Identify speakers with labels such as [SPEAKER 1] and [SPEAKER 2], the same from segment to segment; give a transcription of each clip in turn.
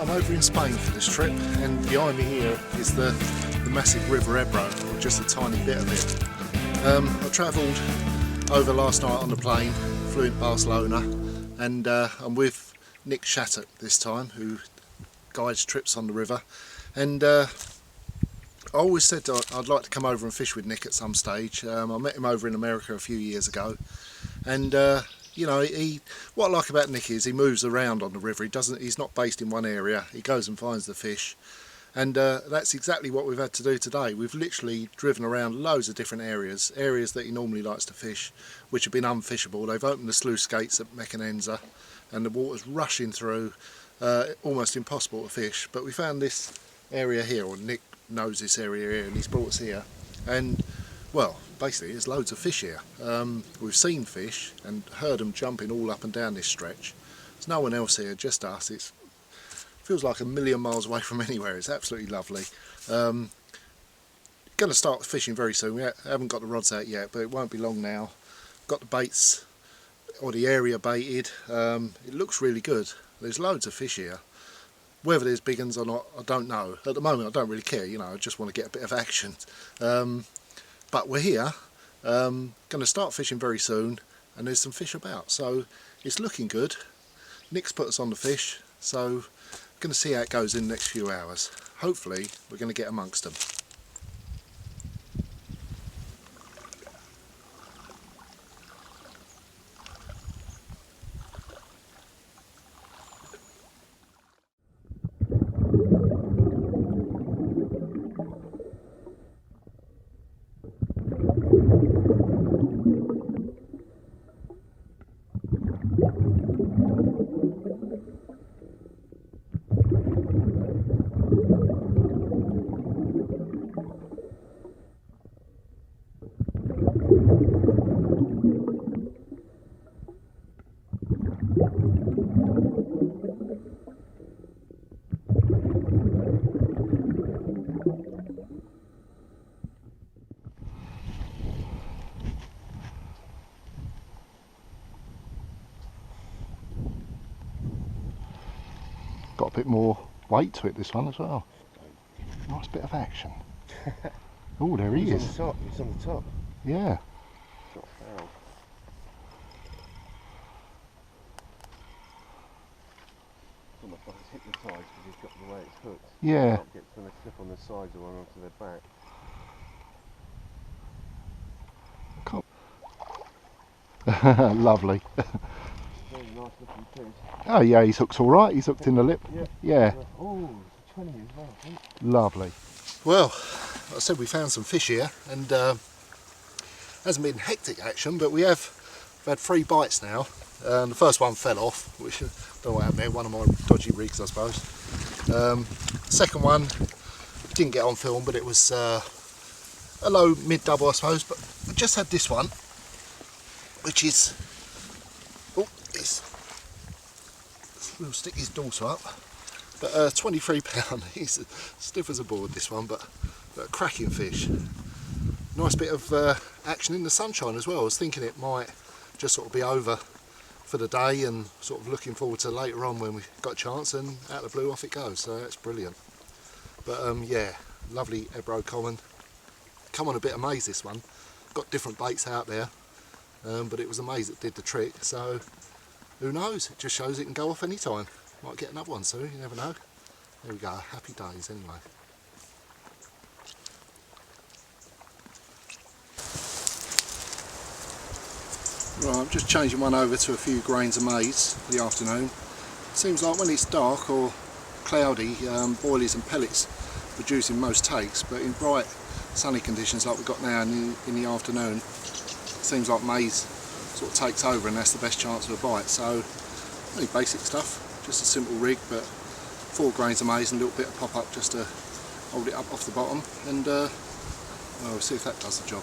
[SPEAKER 1] I'm over in Spain for this trip, and behind me here is the massive river Ebro, or just a tiny bit of it. I travelled over last night on the plane, flew into Barcelona, and I'm with Nick Shattock this time, who guides trips on the river. And I always said I'd like to come over and fish with Nick at some stage. I met him over in America a few years ago, and you know, what I like about Nick is he moves around on the river. He's not based in one area. He goes and finds the fish, and that's exactly what we've had to do today. We've literally driven around loads of different areas that he normally likes to fish, which have been unfishable. They've opened the sluice gates at Mecanenza, and the water's rushing through, almost impossible to fish. But we found this area here, or Nick knows this area here, and he's brought us here, and well, basically there's loads of fish here. We've seen fish and heard them jumping all up and down this stretch. There's no one else here, just us. It feels like a million miles away from anywhere. It's absolutely lovely. Going to start fishing very soon. We haven't got the rods out yet, but it won't be long now. Got the baits, or the area baited. It looks really good. There's loads of fish here. Whether there's big ones or not, I don't know. At the moment I don't really care, you know, I just want to get a bit of action. But we're here, going to start fishing very soon, and there's some fish about, so it's looking good. Nick's put us on the fish, so we're going to see how it goes in the next few hours. Hopefully we're going to get amongst them. Got a bit more weight to it, this one as well. Nice bit of action. Oh, there he is.
[SPEAKER 2] On the top. He's on the top.
[SPEAKER 1] Yeah.
[SPEAKER 2] Got foul. It's almost like it's hypnotised because he's got the way it's hooked.
[SPEAKER 1] Yeah.
[SPEAKER 2] It gets when they slip on the sides or onto their back.
[SPEAKER 1] Lovely.
[SPEAKER 2] Very nice looking fish.
[SPEAKER 1] Oh yeah, he's hooked all right. He's hooked in the lip. Yeah.
[SPEAKER 2] Oh, it's a 20 as well, I think.
[SPEAKER 1] Lovely. Well, like I said, we found some fish here, and hasn't been hectic action, but we've had 3 bites now. The first one fell off, which I don't know what happened there. One of my dodgy rigs, I suppose. Second one didn't get on film, but it was a low mid double, I suppose. But we just had this one, which is, oh, we'll stick his daughter up, but 23 pound. He's stiff as a board, this one, but a cracking fish. Nice bit of action in the sunshine as well. I was thinking it might just sort of be over for the day, and sort of looking forward to later on when we got a chance, and out of the blue off it goes, so that's brilliant. But yeah, lovely Ebro common. Come on a bit of maize, this one. Got different baits out there, but it was a maize that did the trick, so who knows, it just shows it can go off any time. Might get another one soon, you never know. There we go, happy days anyway. Right, I'm just changing one over to a few grains of maize for the afternoon. Seems like when it's dark or cloudy, boilies and pellets produce in most takes, but in bright sunny conditions like we've got now in the afternoon, it seems like maize sort of takes over, and that's the best chance of a bite. So really basic stuff, just a simple rig, but 4 grains of maize and a little bit of pop up just to hold it up off the bottom, and well, we'll see if that does the job.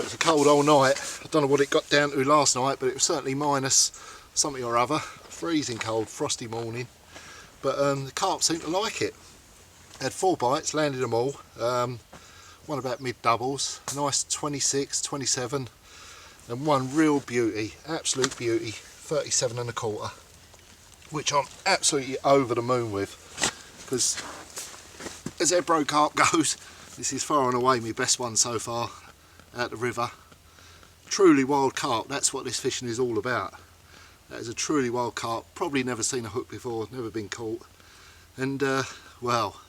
[SPEAKER 1] But it's a cold old night. I don't know what it got down to last night, but it was certainly minus something or other. Freezing cold, frosty morning. But the carp seemed to like it. Had 4 bites, landed them all. One about mid doubles, nice 26, 27, and one real beauty, absolute beauty, 37 and a quarter, which I'm absolutely over the moon with, because as Ebro carp goes, this is far and away my best one so far out the river. Truly wild carp, that's what this fishing is all about. That is a truly wild carp, probably never seen a hook before, never been caught, and well,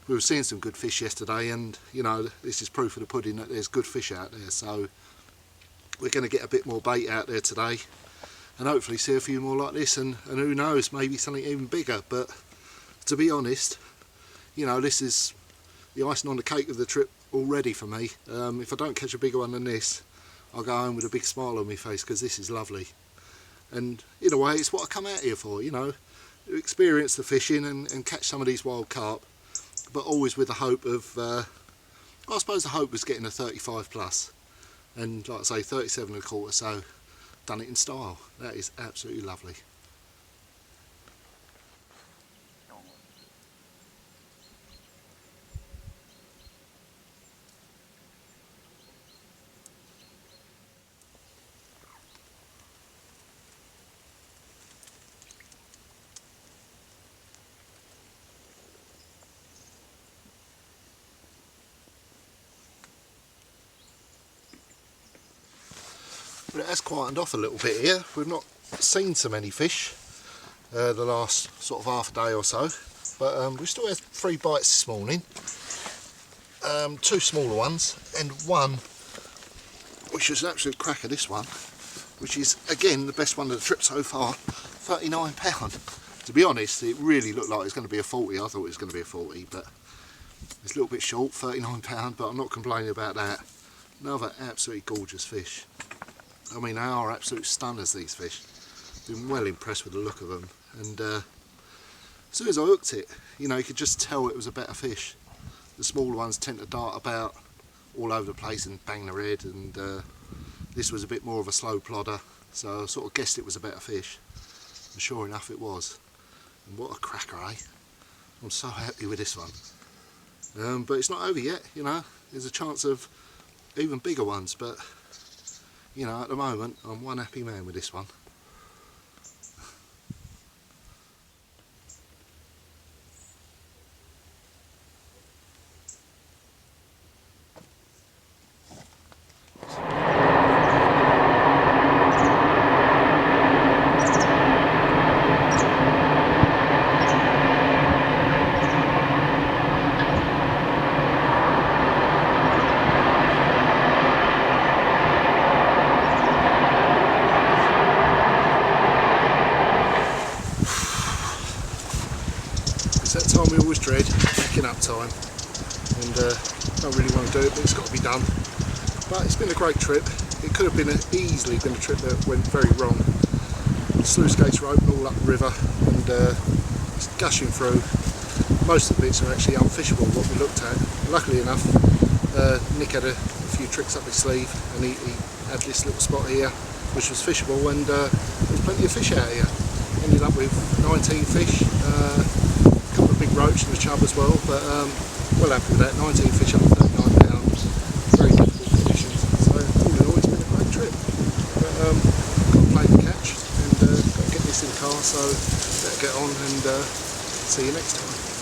[SPEAKER 1] we were seeing some good fish yesterday, and you know, this is proof of the pudding that there's good fish out there. So we're going to get a bit more bait out there today and hopefully see a few more like this, and who knows, maybe something even bigger. But to be honest, you know, this is the icing on the cake of the trip already for me. If I don't catch a bigger one than this, I'll go home with a big smile on my face, because this is lovely. And in a way, it's what I come out here for, you know, to experience the fishing and catch some of these wild carp. But always with the hope of, I suppose the hope was getting a 35 plus, and like I say, 37 and a quarter, so done it in style. That is absolutely lovely. But it has quietened off a little bit here. We've not seen so many fish the last sort of half a day or so, but we still had 3 bites this morning, 2 smaller ones and one which is an absolute cracker, this one, which is again the best one of the trip so far, £39. To be honest, it really looked like it was going to be a 40. I thought it was going to be a 40, but it's a little bit short, £39, but I'm not complaining about that. Another absolutely gorgeous fish. I mean, they are absolute stunners, these fish. Been well impressed with the look of them, and as soon as I hooked it, you know, you could just tell it was a better fish. The smaller ones tend to dart about all over the place and bang their head, and this was a bit more of a slow plodder, so I sort of guessed it was a better fish, and sure enough it was. And what a cracker, eh? I'm so happy with this one. But it's not over yet, you know, there's a chance of even bigger ones, but you know, at the moment, I'm one happy man with this one. That time we always dread, picking up time, and don't really want to do it, but it's got to be done. But it's been a great trip. It could have been easily been a trip that went very wrong. The sluice gates were open all up the river, and it's gushing through. Most of the bits are actually unfishable, what we looked at. Luckily enough, Nick had a few tricks up his sleeve, and he had this little spot here which was fishable, and there was plenty of fish out here. Ended up with 19 fish. Big roach and a chub as well, but well happy with that. 19 fish up to £39, very difficult conditions, so all in all it's been a great trip. But got to play the catch, and got to get this in the car, so better get on and see you next time.